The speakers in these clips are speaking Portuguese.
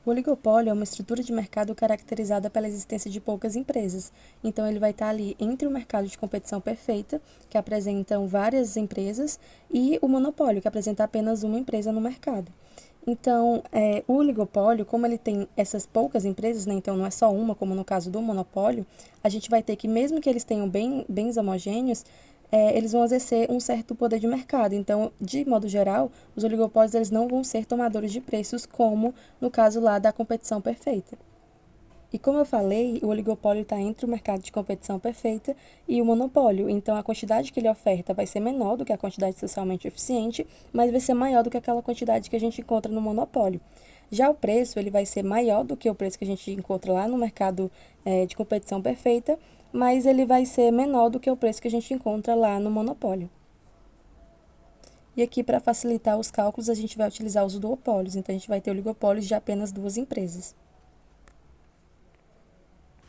O oligopólio é uma estrutura de mercado caracterizada pela existência de poucas empresas. Então, ele vai estar ali entre o mercado de competição perfeita, que apresentam várias empresas, e o monopólio, que apresenta apenas uma empresa no mercado. Então, o oligopólio, como ele tem essas poucas empresas, né, então não é só uma, como no caso do monopólio, a gente vai ter que, mesmo que eles tenham bens homogêneos, eles vão exercer um certo poder de mercado. Então, de modo geral, os oligopólios eles não vão ser tomadores de preços, como no caso lá da competição perfeita. E como eu falei, o oligopólio está entre o mercado de competição perfeita e o monopólio. Então, a quantidade que ele oferta vai ser menor do que a quantidade socialmente eficiente, mas vai ser maior do que aquela quantidade que a gente encontra no monopólio. Já o preço, ele vai ser maior do que o preço que a gente encontra lá no mercado de competição perfeita, mas ele vai ser menor do que o preço que a gente encontra lá no monopólio. E aqui, para facilitar os cálculos, a gente vai utilizar os duopólios. Então, a gente vai ter oligopólios de apenas duas empresas.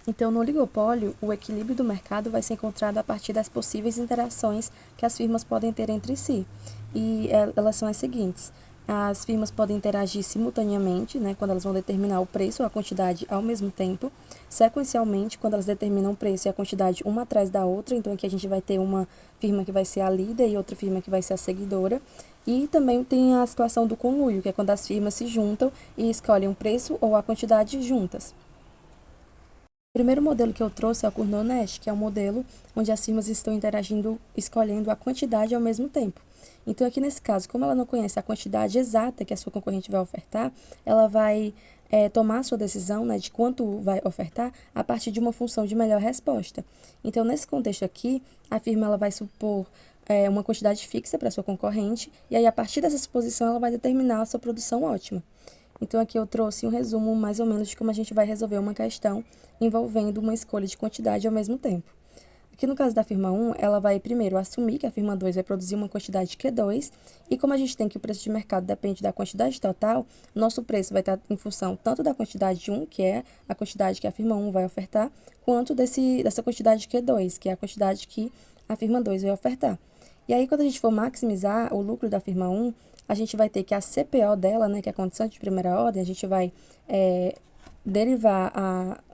Então, no oligopólio, o equilíbrio do mercado vai ser encontrado a partir das possíveis interações que as firmas podem ter entre si. E elas são as seguintes: as firmas podem interagir simultaneamente, né, quando elas vão determinar o preço ou a quantidade ao mesmo tempo, sequencialmente, quando elas determinam o preço e a quantidade uma atrás da outra. Então, aqui a gente vai ter uma firma que vai ser a líder e outra firma que vai ser a seguidora. E também tem a situação do conluio, que é quando as firmas se juntam e escolhem o preço ou a quantidade juntas. O primeiro modelo que eu trouxe é o Cournot-Nash, que é um modelo onde as firmas estão interagindo, escolhendo a quantidade ao mesmo tempo. Então, aqui nesse caso, como ela não conhece a quantidade exata que a sua concorrente vai ofertar, ela vai tomar a sua decisão, né, de quanto vai ofertar a partir de uma função de melhor resposta. Então, nesse contexto aqui, a firma ela vai supor uma quantidade fixa para a sua concorrente, e aí, a partir dessa suposição, ela vai determinar a sua produção ótima. Então, aqui eu trouxe um resumo mais ou menos de como a gente vai resolver uma questão envolvendo uma escolha de quantidade ao mesmo tempo. Aqui no caso da firma 1, ela vai primeiro assumir que a firma 2 vai produzir uma quantidade Q2, e como a gente tem que o preço de mercado depende da quantidade total, nosso preço vai estar em função tanto da quantidade 1, que é a quantidade que a firma 1 vai ofertar, quanto dessa quantidade Q2, que é a quantidade que a firma 2 vai ofertar. E aí, quando a gente for maximizar o lucro da firma 1, a gente vai ter que a CPO dela, né, que é a condição de primeira ordem, a gente vai derivar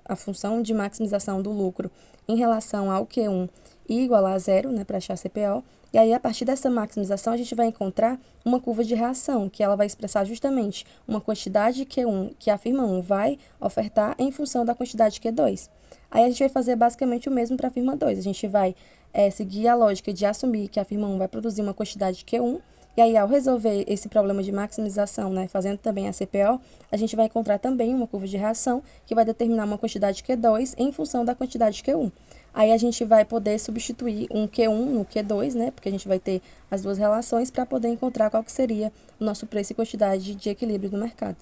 a função de maximização do lucro em relação ao Q1 e igualar a zero, né, para achar a CPO. E aí, a partir dessa maximização, a gente vai encontrar uma curva de reação, que ela vai expressar justamente uma quantidade Q1 que a firma 1 vai ofertar em função da quantidade Q2. Aí, a gente vai fazer basicamente o mesmo para a firma 2. A gente vai seguir a lógica de assumir que a firma 1 vai produzir uma quantidade Q1, e aí, ao resolver esse problema de maximização, né, fazendo também a CPO, a gente vai encontrar também uma curva de reação que vai determinar uma quantidade Q2 em função da quantidade Q1. Aí, a gente vai poder substituir um Q1 no Q2, né, porque a gente vai ter as duas relações para poder encontrar qual que seria o nosso preço e quantidade de equilíbrio do mercado.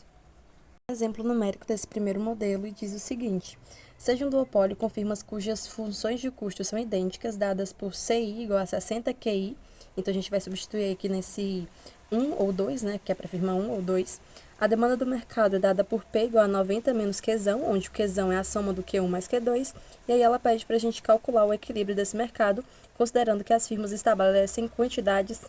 Exemplo numérico desse primeiro modelo e diz o seguinte: seja um duopólio com firmas cujas funções de custo são idênticas, dadas por CI igual a 60 QI. Então, a gente vai substituir aqui nesse 1 ou 2, né, que é para firma 1 ou 2. A demanda do mercado é dada por P igual a 90 menos Qzão, onde o Qzão é a soma do Q1 mais Q2. E aí, ela pede para a gente calcular o equilíbrio desse mercado, considerando que as firmas estabelecem quantidades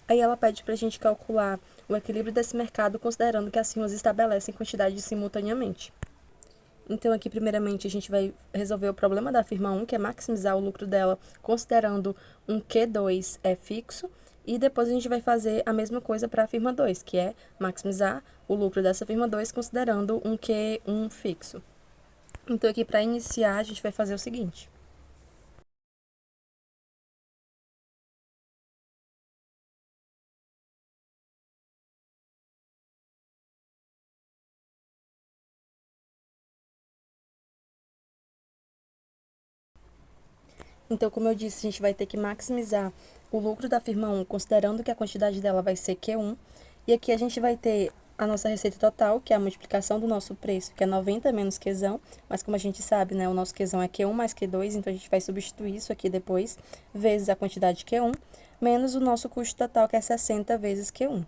Aí ela pede para a gente calcular o equilíbrio desse mercado, considerando que as firmas estabelecem quantidade simultaneamente. Então, aqui, primeiramente, a gente vai resolver o problema da firma 1, que é maximizar o lucro dela, considerando um Q2 fixo. E depois a gente vai fazer a mesma coisa para a firma 2, que é maximizar o lucro dessa firma 2, considerando um Q1 fixo. Então, aqui, para iniciar, a gente vai fazer o seguinte. Então, como eu disse, a gente vai ter que maximizar o lucro da firma 1, considerando que a quantidade dela vai ser Q1. E aqui a gente vai ter a nossa receita total, que é a multiplicação do nosso preço, que é 90 menos Qzão. Mas como a gente sabe, né, o nosso Qzão é Q1 mais Q2, então a gente vai substituir isso aqui depois, vezes a quantidade Q1, menos o nosso custo total, que é 60 vezes Q1.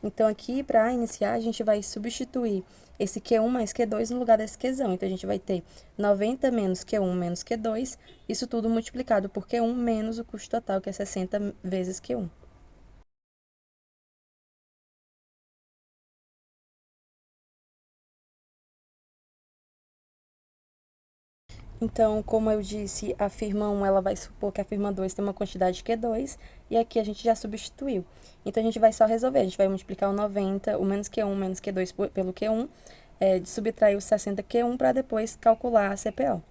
Então, aqui, para iniciar, a gente vai substituir esse Q1 mais Q2 no lugar desse Qzão. Então, a gente vai ter 90 menos Q1 menos Q2, isso tudo multiplicado por Q1 menos o custo total, que é 60 vezes Q1. Então, como eu disse, a firma 1 ela vai supor que a firma 2 tem uma quantidade Q2, e aqui a gente já substituiu. Então, a gente vai só resolver, a gente vai multiplicar o 90, o menos Q1, menos Q2 pelo Q1, de subtrair o 60 Q1 para depois calcular a CPO.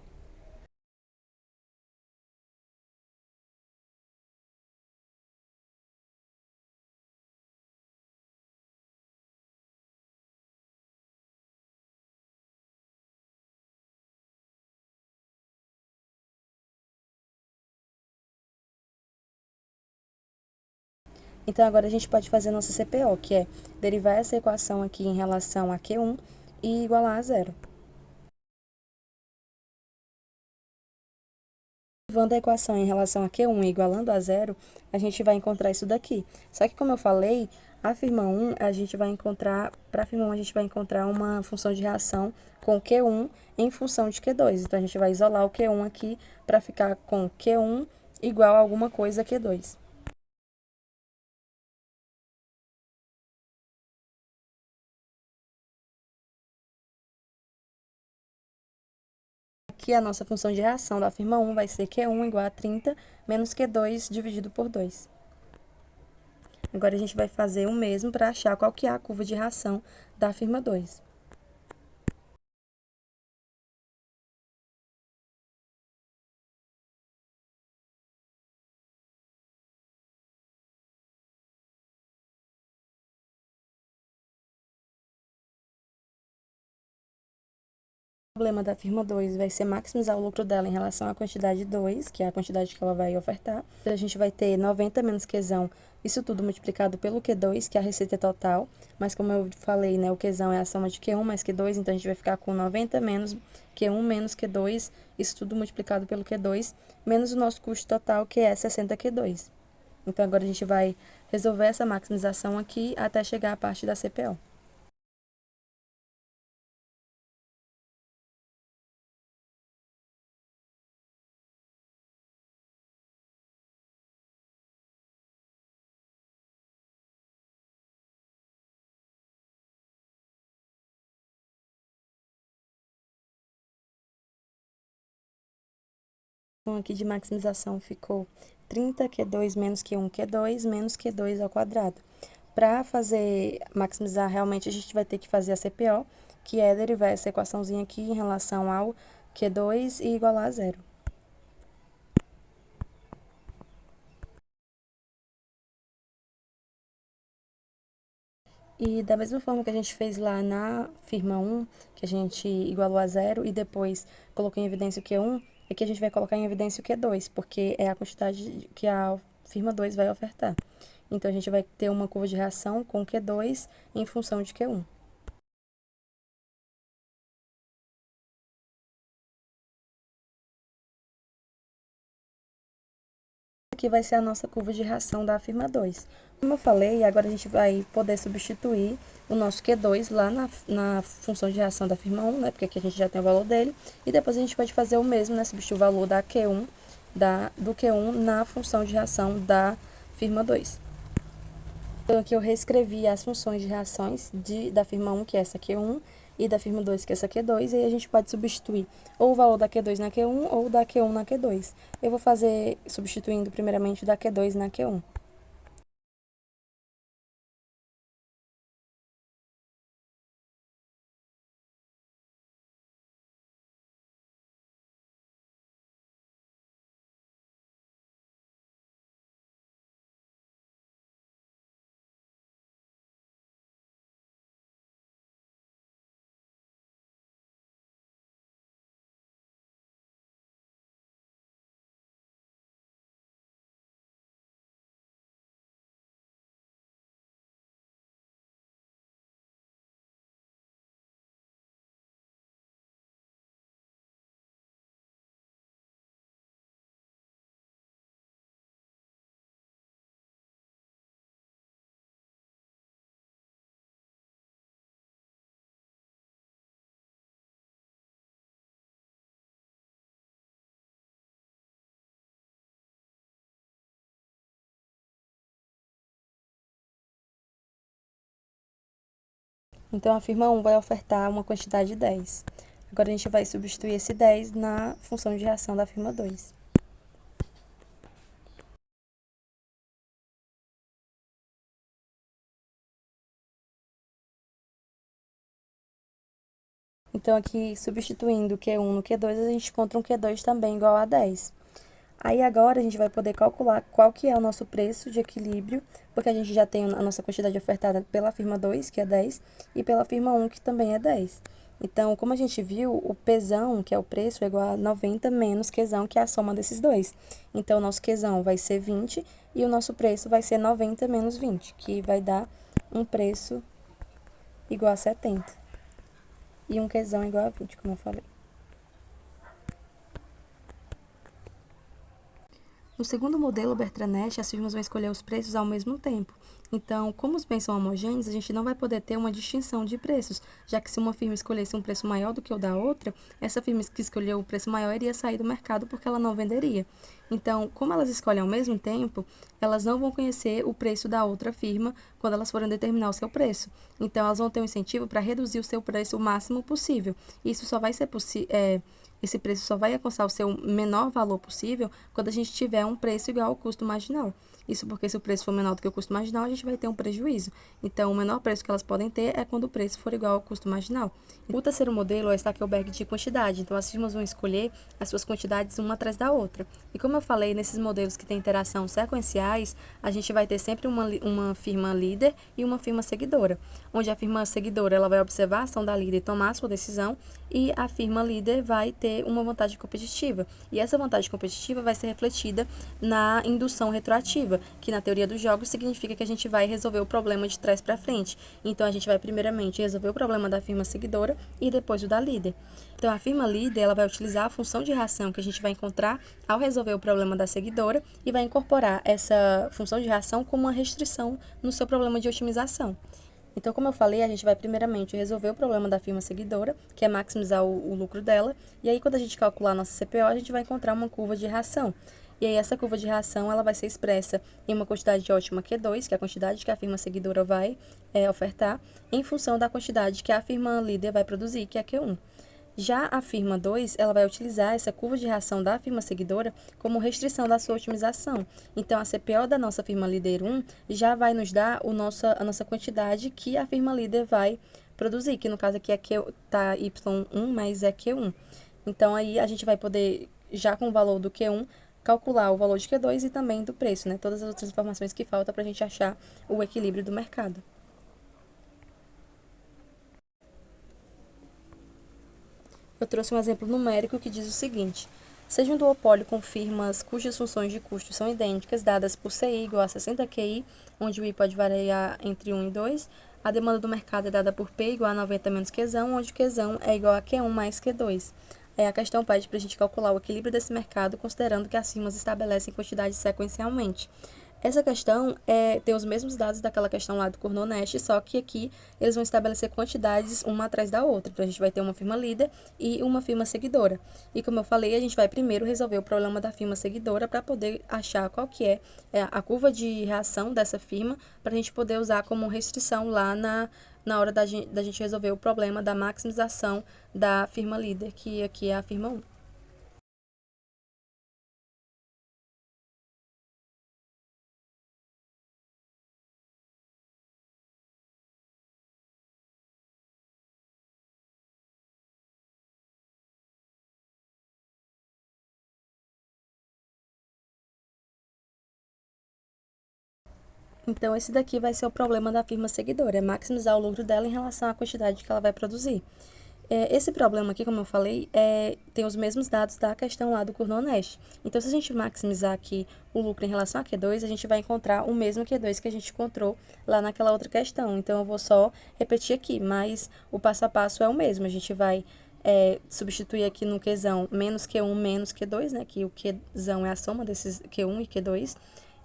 Então, agora a gente pode fazer a nossa CPO, que é derivar essa equação aqui em relação a Q1 e igualar a zero. Derivando a equação em relação a Q1 e igualando a zero, a gente vai encontrar isso daqui. Só que, como eu falei, a firma 1, a gente vai encontrar, para a firma 1, a gente vai encontrar uma função de reação com Q1 em função de Q2. Então, a gente vai isolar o Q1 aqui para ficar com Q1 igual a alguma coisa Q2. Aqui a nossa função de reação da firma 1 vai ser Q1 igual a 30 menos Q2 dividido por 2. Agora a gente vai fazer o mesmo para achar qual que é a curva de reação da firma 2. O problema da firma 2 vai ser maximizar o lucro dela em relação à quantidade 2, que é a quantidade que ela vai ofertar. A gente vai ter 90 menos Qzão, isso tudo multiplicado pelo Q2, que é a receita total. Mas como eu falei, né, o Qzão é a soma de Q1 mais Q2, então a gente vai ficar com 90 menos Q1 menos Q2, isso tudo multiplicado pelo Q2, menos o nosso custo total, que é 60 Q2. Então, agora a gente vai resolver essa maximização aqui até chegar à parte da CPO. Então, aqui de maximização ficou 30Q2 menos Q1Q2 menos Q2 ao quadrado. Para fazer maximizar, realmente a gente vai ter que fazer a CPO, que é derivar essa equaçãozinha aqui em relação ao Q2 e igualar a zero. E da mesma forma que a gente fez lá na firma 1, que a gente igualou a zero e depois colocou em evidência o Q1, aqui a gente vai colocar em evidência o Q2, porque é a quantidade que a firma 2 vai ofertar. Então, a gente vai ter uma curva de reação com Q2 em função de Q1. Aqui vai ser a nossa curva de reação da firma 2. Como eu falei, agora a gente vai poder substituir o nosso Q2 lá na função de reação da firma 1, né? Porque aqui a gente já tem o valor dele. E depois a gente pode fazer o mesmo, né? Substituir o valor da Q1, do Q1 na função de reação da firma 2. Então, aqui eu reescrevi as funções de reações da firma 1, que é essa Q1, e da firma 2, que é essa Q2, e aí a gente pode substituir ou o valor da Q2 na Q1 ou da Q1 na Q2. Eu vou fazer substituindo primeiramente da Q2 na Q1. Então, a firma 1 vai ofertar uma quantidade de 10. Agora, a gente vai substituir esse 10 na função de reação da firma 2. Então, aqui, substituindo o Q1 no Q2, a gente encontra um Q2 também igual a 10. Aí, agora, a gente vai poder calcular qual que é o nosso preço de equilíbrio, porque a gente já tem a nossa quantidade ofertada pela firma 2, que é 10, e pela firma 1, que também é 10. Então, como a gente viu, o Pzão, que é o preço, é igual a 90 menos Qzão, que é a soma desses dois. Então, o nosso Qzão vai ser 20 e o nosso preço vai ser 90 menos 20, que vai dar um preço igual a 70. E um Qzão igual a 20, como eu falei. No segundo modelo Bertrand-Nest, as firmas vão escolher os preços ao mesmo tempo. Então, como os bens são homogêneos, a gente não vai poder ter uma distinção de preços, já que se uma firma escolhesse um preço maior do que o da outra, essa firma que escolheu o preço maior iria sair do mercado porque ela não venderia. Então, como elas escolhem ao mesmo tempo, elas não vão conhecer o preço da outra firma quando elas forem determinar o seu preço. Então, elas vão ter um incentivo para reduzir o seu preço o máximo possível. Isso só vai ser esse preço só vai alcançar o seu menor valor possível quando a gente tiver um preço igual ao custo marginal. Isso porque se o preço for menor do que o custo marginal, a gente vai ter um prejuízo. Então, o menor preço que elas podem ter é quando o preço for igual ao custo marginal. O terceiro modelo é o Stackelberg de quantidade. Então, as firmas vão escolher as suas quantidades uma atrás da outra. E como eu falei, nesses modelos que têm interação sequenciais, a gente vai ter sempre uma firma líder e uma firma seguidora, onde a firma seguidora ela vai observar a ação da líder e tomar a sua decisão, e a firma líder vai ter uma vantagem competitiva. E essa vantagem competitiva vai ser refletida na indução retroativa, que na teoria dos jogos significa que a gente vai resolver o problema de trás para frente. Então, a gente vai primeiramente resolver o problema da firma seguidora e depois o da líder. Então, a firma líder ela vai utilizar a função de reação que a gente vai encontrar ao resolver o problema da seguidora e vai incorporar essa função de reação como uma restrição no seu problema de otimização. Então, como eu falei, a gente vai primeiramente resolver o problema da firma seguidora, que é maximizar o lucro dela, e aí quando a gente calcular a nossa CPO, a gente vai encontrar uma curva de reação. E aí essa curva de reação ela vai ser expressa em uma quantidade ótima Q2, que é a quantidade que a firma seguidora vai ofertar, em função da quantidade que a firma líder vai produzir, que é Q1. Já a firma 2, ela vai utilizar essa curva de reação da firma seguidora como restrição da sua otimização. Então, a CPO da nossa firma líder 1 já vai nos dar a nossa quantidade que a firma líder vai produzir, que no caso aqui é tá Y1, mas é Q1. Então, aí a gente vai poder, já com o valor do Q1, calcular o valor de Q2 e também do preço, né? Todas as outras informações que faltam para a gente achar o equilíbrio do mercado. Eu trouxe um exemplo numérico que diz o seguinte: seja um duopólio com firmas cujas funções de custo são idênticas, dadas por CI igual a 60 QI, onde o I pode variar entre 1 e 2, a demanda do mercado é dada por P igual a 90 menos Qzão, onde Qzão é igual a Q1 mais Q2. Aí a questão pede para a gente calcular o equilíbrio desse mercado, considerando que as firmas estabelecem quantidades sequencialmente. Essa questão tem os mesmos dados daquela questão lá do Cournot-Nest, só que aqui eles vão estabelecer quantidades uma atrás da outra. Então, a gente vai ter uma firma líder e uma firma seguidora. E como eu falei, a gente vai primeiro resolver o problema da firma seguidora para poder achar qual que é a curva de reação dessa firma, para a gente poder usar como restrição lá na hora da gente resolver o problema da maximização da firma líder, que aqui é a firma 1. Então, esse daqui vai ser o problema da firma seguidora, é maximizar o lucro dela em relação à quantidade que ela vai produzir. Esse problema aqui, como eu falei, tem os mesmos dados da questão lá do Cournot-Nest. Então, se a gente maximizar aqui o lucro em relação a Q2, a gente vai encontrar o mesmo Q2 que a gente encontrou lá naquela outra questão. Então, eu vou só repetir aqui, mas o passo a passo é o mesmo. A gente vai substituir aqui no Qzão menos Q1 menos Q2, né? Que o Qzão é a soma desses Q1 e Q2.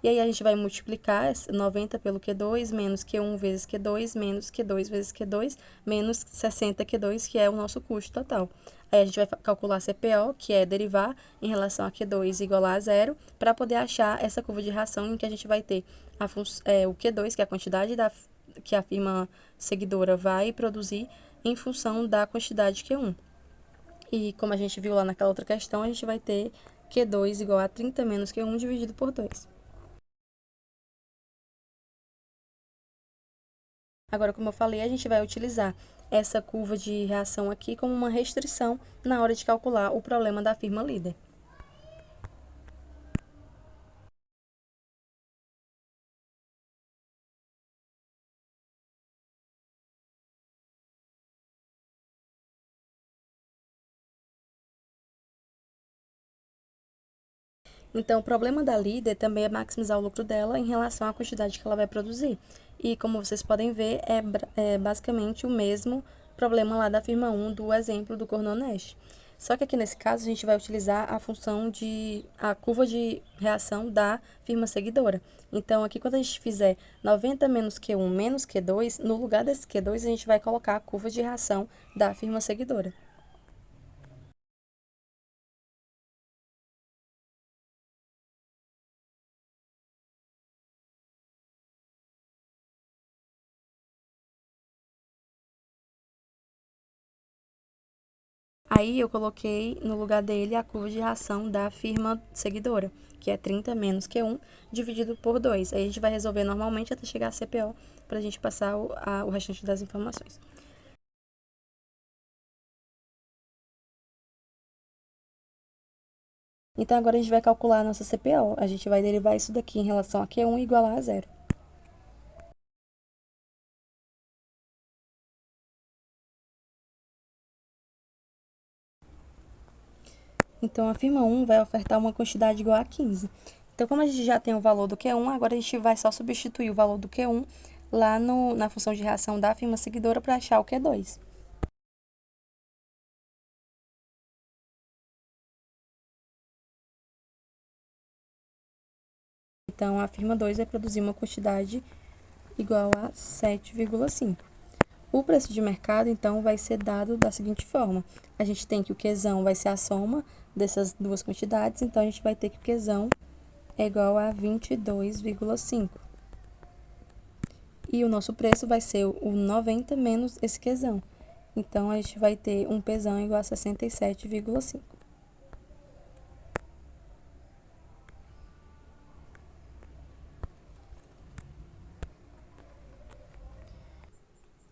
E aí, a gente vai multiplicar 90 pelo Q2, menos Q1 vezes Q2, menos Q2 vezes Q2, menos 60 Q2, que é o nosso custo total. Aí, a gente vai calcular a CPO, que é derivar em relação a Q2 igual a zero, para poder achar essa curva de reação em que a gente vai ter o Q2, que é a quantidade que a firma seguidora vai produzir, em função da quantidade Q1. E como a gente viu lá naquela outra questão, a gente vai ter Q2 igual a 30 menos Q1 dividido por 2. Agora, como eu falei, a gente vai utilizar essa curva de reação aqui como uma restrição na hora de calcular o problema da firma líder. Então, o problema da líder também é maximizar o lucro dela em relação à quantidade que ela vai produzir. E como vocês podem ver, é basicamente o mesmo problema lá da firma 1 do exemplo do Cornoneste. Só que aqui nesse caso a gente vai utilizar a curva de reação da firma seguidora. Então, aqui quando a gente fizer 90 menos Q1 menos Q2, no lugar desse Q2 a gente vai colocar a curva de reação da firma seguidora. Aí eu coloquei no lugar dele a curva de reação da firma seguidora, que é 30 menos Q1 dividido por 2. Aí a gente vai resolver normalmente até chegar a CPO para a gente passar o restante das informações. Então agora a gente vai calcular a nossa CPO. A gente vai derivar isso daqui em relação a Q1 igual a zero. Então, a firma 1 vai ofertar uma quantidade igual a 15. Então, como a gente já tem o valor do Q1, agora a gente vai só substituir o valor do Q1 lá na função de reação da firma seguidora para achar o Q2. Então, a firma 2 vai produzir uma quantidade igual a 7,5. O preço de mercado, então, vai ser dado da seguinte forma. A gente tem que o Qzão vai ser a soma dessas duas quantidades, então a gente vai ter que o Qzão é igual a 22,5. E o nosso preço vai ser o 90 menos esse Qzão. Então, a gente vai ter um Pzão igual a 67,5.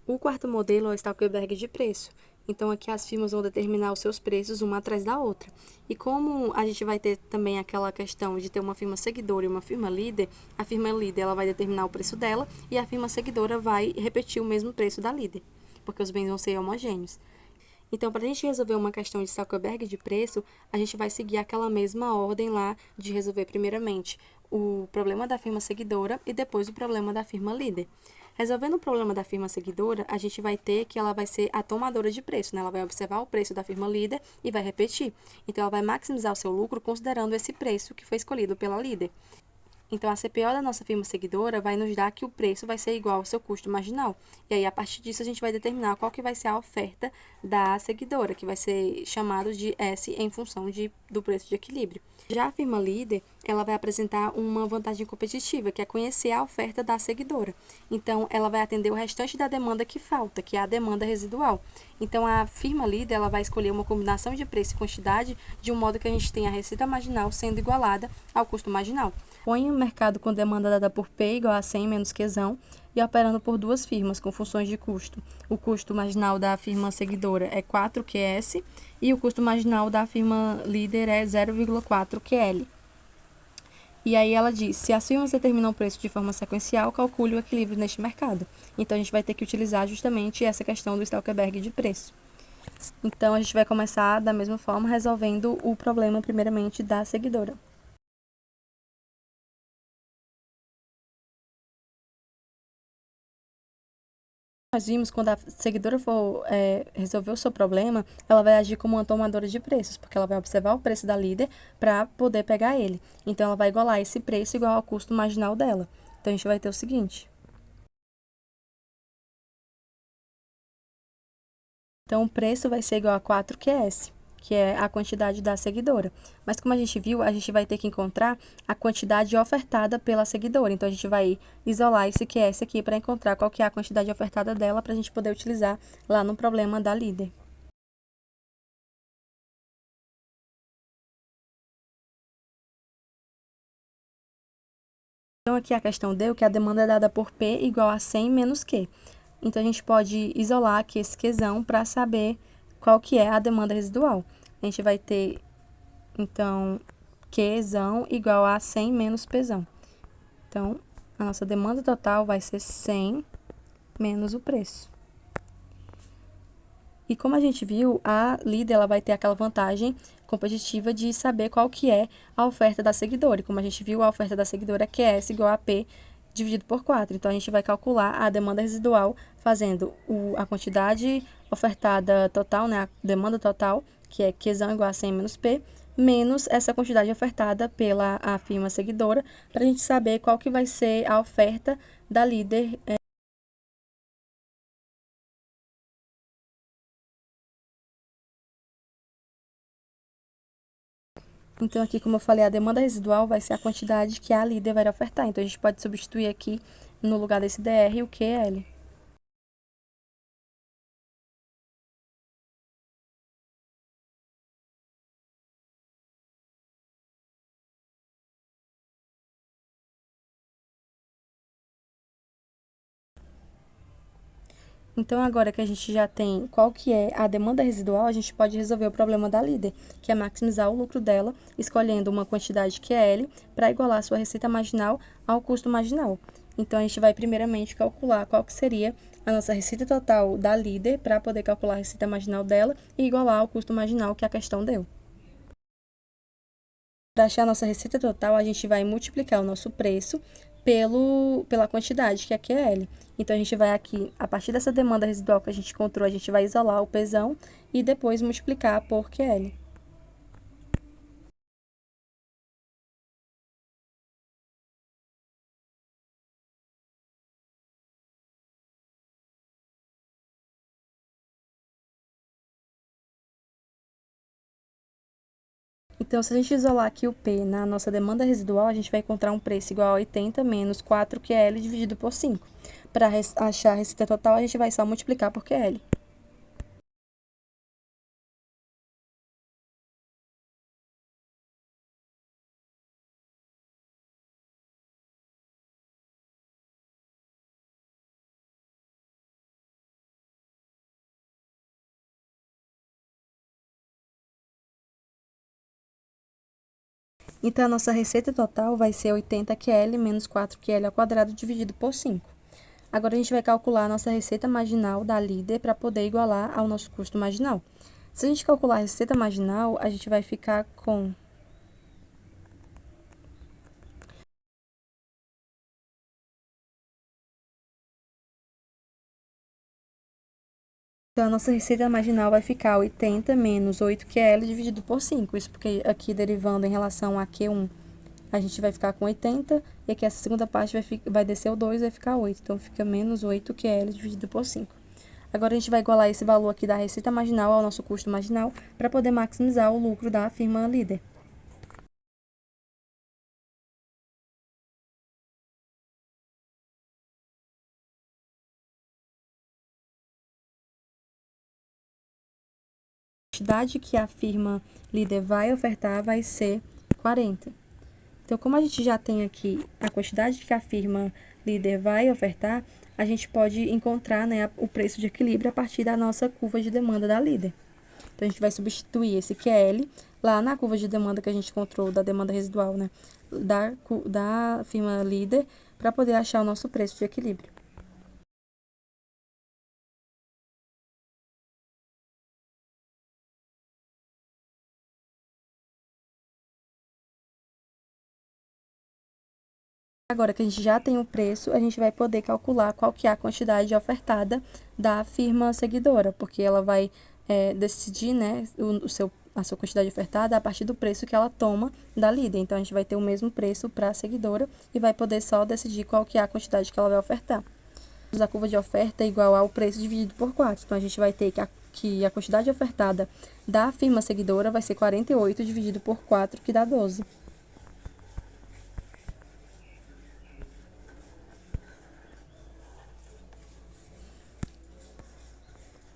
O quarto modelo é o Stauffenberg de preço. Então, aqui as firmas vão determinar os seus preços uma atrás da outra. E como a gente vai ter também aquela questão de ter uma firma seguidora e uma firma líder, a firma líder ela vai determinar o preço dela e a firma seguidora vai repetir o mesmo preço da líder, porque os bens vão ser homogêneos. Então, para a gente resolver uma questão de Stauffenberg de preço, a gente vai seguir aquela mesma ordem lá de resolver primeiramente o problema da firma seguidora e depois o problema da firma líder. Resolvendo o problema da firma seguidora, a gente vai ter que ela vai ser a tomadora de preço, né? Ela vai observar o preço da firma líder e vai repetir. Então, ela vai maximizar o seu lucro considerando esse preço que foi escolhido pela líder. Então, a CPO da nossa firma seguidora vai nos dar que o preço vai ser igual ao seu custo marginal. E aí, a partir disso, a gente vai determinar qual que vai ser a oferta da seguidora, que vai ser chamado de S em função do preço de equilíbrio. Já a firma líder, ela vai apresentar uma vantagem competitiva, que é conhecer a oferta da seguidora. Então, ela vai atender o restante da demanda que falta, que é a demanda residual. Então, a firma líder, ela vai escolher uma combinação de preço e quantidade de um modo que a gente tenha a receita marginal sendo igualada ao custo marginal. Põe o mercado com demanda dada por P igual a 100 menos Qzão e operando por duas firmas com funções de custo. O custo marginal da firma seguidora é 4QS e o custo marginal da firma líder é 0,4QL. E aí ela diz, se as firmas determinam o preço de forma sequencial, calcule o equilíbrio neste mercado. Então, a gente vai ter que utilizar justamente essa questão do Stauffenberg de preço. Então, a gente vai começar da mesma forma, resolvendo o problema primeiramente da seguidora. Nós vimos, quando a seguidora for resolver o seu problema, ela vai agir como uma tomadora de preços, porque ela vai observar o preço da líder para poder pegar ele. Então, ela vai igualar esse preço igual ao custo marginal dela. Então, a gente vai ter o seguinte. Então, o preço vai ser igual a 4QS, que é a quantidade da seguidora. Mas como a gente viu, a gente vai ter que encontrar a quantidade ofertada pela seguidora. Então, a gente vai isolar esse QS aqui para encontrar qual que é a quantidade ofertada dela para a gente poder utilizar lá no problema da líder. Então, aqui a questão deu que a demanda é dada por P igual a 100 menos Q. Então, a gente pode isolar aqui esse Qzão para saber qual que é a demanda residual. A gente vai ter, então, Qzão igual a 100 menos Pzão. Então, a nossa demanda total vai ser 100 menos o preço. E como a gente viu, a líder ela vai ter aquela vantagem competitiva de saber qual que é a oferta da seguidora. E como a gente viu, a oferta da seguidora é QS igual a P dividido por 4. Então, a gente vai calcular a demanda residual fazendo a quantidade ofertada total, né, a demanda total, que é Qzão igual a 100 menos P, menos essa quantidade ofertada pela a firma seguidora, para a gente saber qual que vai ser a oferta da líder. Então, aqui, como eu falei, a demanda residual vai ser a quantidade que a líder vai ofertar. Então, a gente pode substituir aqui, no lugar desse DR, o QL. Então, agora que a gente já tem qual que é a demanda residual, a gente pode resolver o problema da líder, que é maximizar o lucro dela, escolhendo uma quantidade QL para igualar a sua receita marginal ao custo marginal. Então, a gente vai primeiramente calcular qual que seria a nossa receita total da líder para poder calcular a receita marginal dela e igualar ao custo marginal que a questão deu. Para achar a nossa receita total, a gente vai multiplicar o nosso preço pela quantidade, que é QL. Então, a gente vai aqui, a partir dessa demanda residual que a gente encontrou, a gente vai isolar o Pzão e depois multiplicar por QL. Então, se a gente isolar aqui o P na nossa demanda residual, a gente vai encontrar um preço igual a 80 menos 4QL dividido por 5. Para achar a receita total, a gente vai só multiplicar por QL. Então, a nossa receita total vai ser 80QL menos 4QL ao quadrado dividido por 5. Agora, a gente vai calcular a nossa receita marginal da líder para poder igualar ao nosso custo marginal. Se a gente calcular a receita marginal, a gente vai ficar com... Então, a nossa receita marginal vai ficar 80 menos 8QL dividido por 5. Isso porque aqui, derivando em relação a Q1, a gente vai ficar com 80, e aqui essa segunda parte vai descer o 2 e vai ficar 8. Então, fica menos 8QL dividido por 5. Agora, a gente vai igualar esse valor aqui da receita marginal ao nosso custo marginal para poder maximizar o lucro da firma líder. A quantidade que a firma líder vai ofertar vai ser 40. Então, como a gente já tem aqui a quantidade que a firma líder vai ofertar, a gente pode encontrar, né, o preço de equilíbrio a partir da nossa curva de demanda da líder. Então, a gente vai substituir esse QL lá na curva de demanda que a gente encontrou da demanda residual, né, da firma líder, para poder achar o nosso preço de equilíbrio. Agora que a gente já tem o preço, a gente vai poder calcular qual que é a quantidade ofertada da firma seguidora, porque ela vai decidir, né, a sua quantidade ofertada a partir do preço que ela toma da líder. Então, a gente vai ter o mesmo preço para a seguidora e vai poder só decidir qual que é a quantidade que ela vai ofertar. A curva de oferta é igual ao preço dividido por 4. Então, a gente vai ter que a quantidade ofertada da firma seguidora vai ser 48 dividido por 4, que dá 12.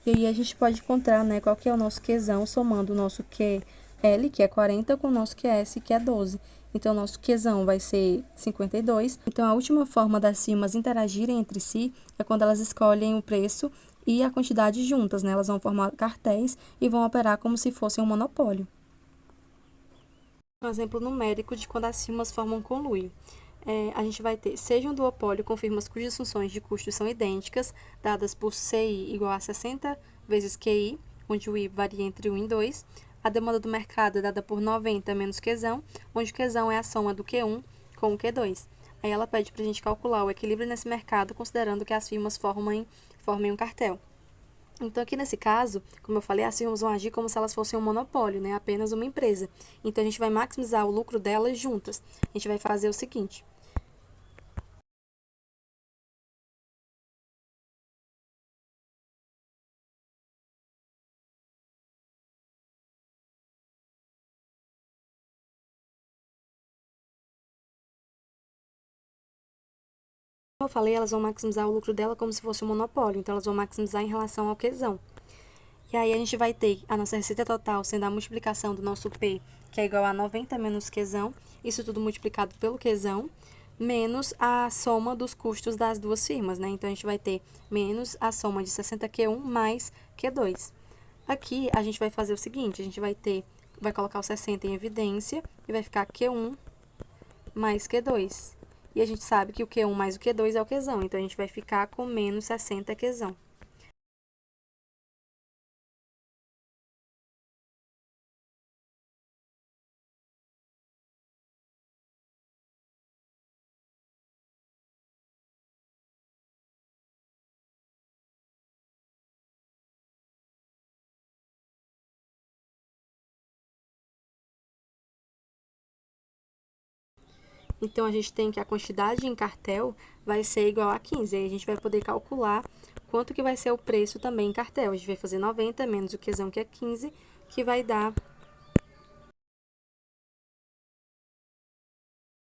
E aí, a gente pode encontrar, né, qual que é o nosso Qzão, somando o nosso QL, que é 40, com o nosso QS, que é 12. Então, nosso Qzão vai ser 52. Então, a última forma das firmas interagirem entre si é quando elas escolhem o preço e a quantidade juntas, né? Elas vão formar cartéis e vão operar como se fossem um monopólio. Um exemplo numérico de quando as firmas formam conluio. A gente vai ter, seja um duopólio com firmas cujas funções de custo são idênticas, dadas por CI igual a 60 vezes QI, onde o I varia entre 1 e 2. A demanda do mercado é dada por 90 menos Qzão, onde o Qzão é a soma do Q1 com o Q2. Aí ela pede para a gente calcular o equilíbrio nesse mercado, considerando que as firmas formem um cartel. Então, aqui nesse caso, como eu falei, as firmas vão agir como se elas fossem um monopólio, né? Apenas uma empresa. Então, a gente vai maximizar o lucro delas juntas. A gente vai fazer o seguinte. Como eu falei, elas vão maximizar o lucro dela como se fosse um monopólio. Então, elas vão maximizar em relação ao Qzão. E aí, a gente vai ter a nossa receita total sendo a multiplicação do nosso P, que é igual a 90 menos Qzão. Isso tudo multiplicado pelo Qzão, menos a soma dos custos das duas firmas, né? Então, a gente vai ter menos a soma de 60Q1 mais Q2. Aqui, a gente vai fazer o seguinte, a gente vai colocar o 60 em evidência e vai ficar Q1 mais Q2. E a gente sabe que o Q1 mais o Q2 é o Qzão, então a gente vai ficar com menos 60 Qzão. Então, a gente tem que a quantidade em cartel vai ser igual a 15. Aí, a gente vai poder calcular quanto que vai ser o preço também em cartel. A gente vai fazer 90 menos o Qzão, que é 15, que vai dar...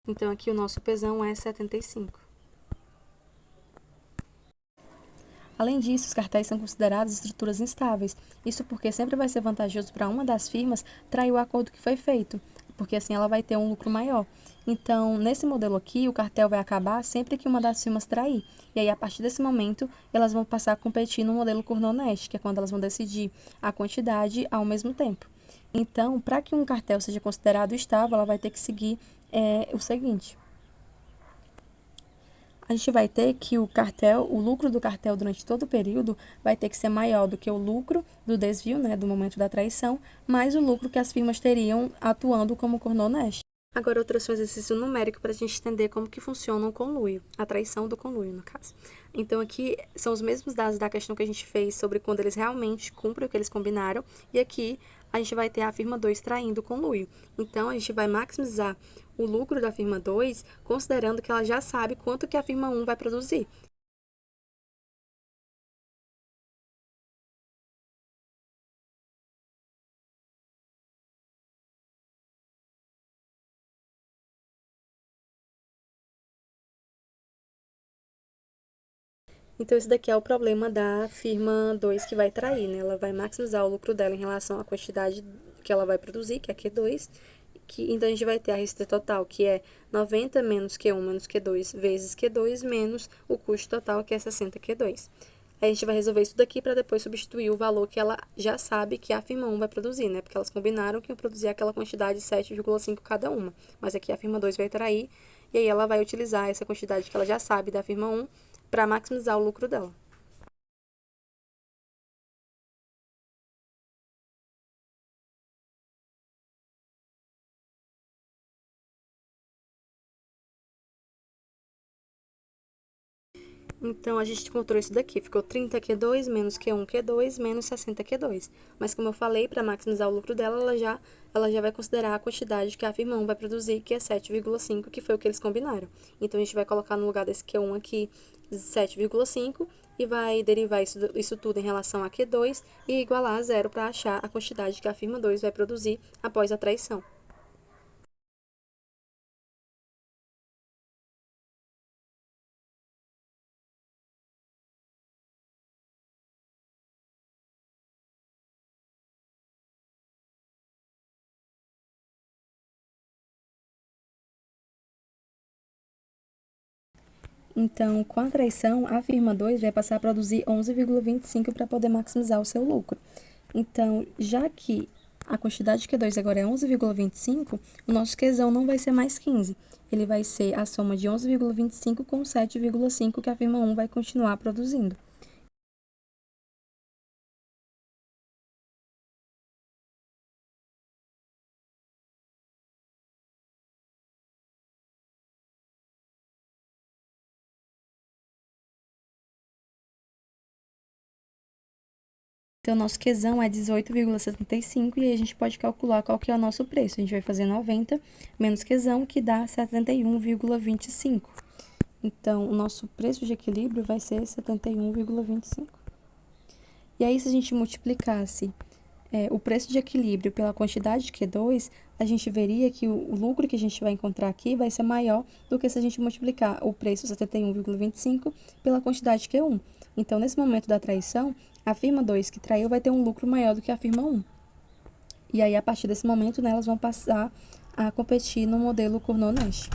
Então, aqui o nosso Pzão é 75. Além disso, os cartéis são considerados estruturas instáveis. Isso porque sempre vai ser vantajoso para uma das firmas trair o acordo que foi feito, porque assim ela vai ter um lucro maior. Então, nesse modelo aqui, o cartel vai acabar sempre que uma das firmas trair. E aí, a partir desse momento, elas vão passar a competir no modelo Cournot-Nest, que é quando elas vão decidir a quantidade ao mesmo tempo. Então, para que um cartel seja considerado estável, ela vai ter que seguir o seguinte. A gente vai ter que o lucro do cartel durante todo o período vai ter que ser maior do que o lucro do desvio, né, do momento da traição, mais o lucro que as firmas teriam atuando como Cournot-Nest. Agora eu trouxe um exercício numérico para a gente entender como que funciona o conluio, a traição do conluio, no caso. Então, aqui são os mesmos dados da questão que a gente fez sobre quando eles realmente cumprem o que eles combinaram, e aqui a gente vai ter a firma 2 traindo o conluio. Então, a gente vai maximizar o lucro da firma 2, considerando que ela já sabe quanto que a firma 1 vai produzir. Então, esse daqui é o problema da firma 2 que vai trair, né? Ela vai maximizar o lucro dela em relação à quantidade que ela vai produzir, que é Q2, então a gente vai ter a receita total, que é 90 menos Q1 menos Q2 vezes Q2 menos o custo total, que é 60 Q2. Aí a gente vai resolver isso daqui para depois substituir o valor que ela já sabe que a firma 1 vai produzir, né? Porque elas combinaram que iam produzir aquela quantidade de 7,5 cada uma. Mas aqui a firma 2 vai trair, e aí ela vai utilizar essa quantidade que ela já sabe da firma 1 para maximizar o lucro dela. Então, a gente encontrou isso daqui. Ficou 30Q2 menos Q1Q2 menos 60Q2. Mas, como eu falei, para maximizar o lucro dela, ela já vai considerar a quantidade que a firma 1 vai produzir, que é 7,5, que foi o que eles combinaram. Então, a gente vai colocar no lugar desse Q1 aqui 7,5 e vai derivar isso tudo em relação a Q2 e igualar a zero para achar a quantidade que a firma 2 vai produzir após a traição. Então, com a traição, a firma 2 vai passar a produzir 11,25 para poder maximizar o seu lucro. Então, já que a quantidade de Q2 agora é 11,25, o nosso Qzão não vai ser mais 15. Ele vai ser a soma de 11,25 com 7,5 que a firma 1 vai continuar produzindo. Então, nosso Qzão é 18,75 e aí a gente pode calcular qual que é o nosso preço. A gente vai fazer 90 menos Qzão, que dá 71,25. Então, o nosso preço de equilíbrio vai ser 71,25. E aí, se a gente multiplicasse o preço de equilíbrio pela quantidade de Q2, a gente veria que o lucro que a gente vai encontrar aqui vai ser maior do que se a gente multiplicar o preço 71,25 pela quantidade de Q1. Então, nesse momento da traição, a firma 2 que traiu vai ter um lucro maior do que a firma 1. E aí, a partir desse momento, né, elas vão passar a competir no modelo Cournot-Nash.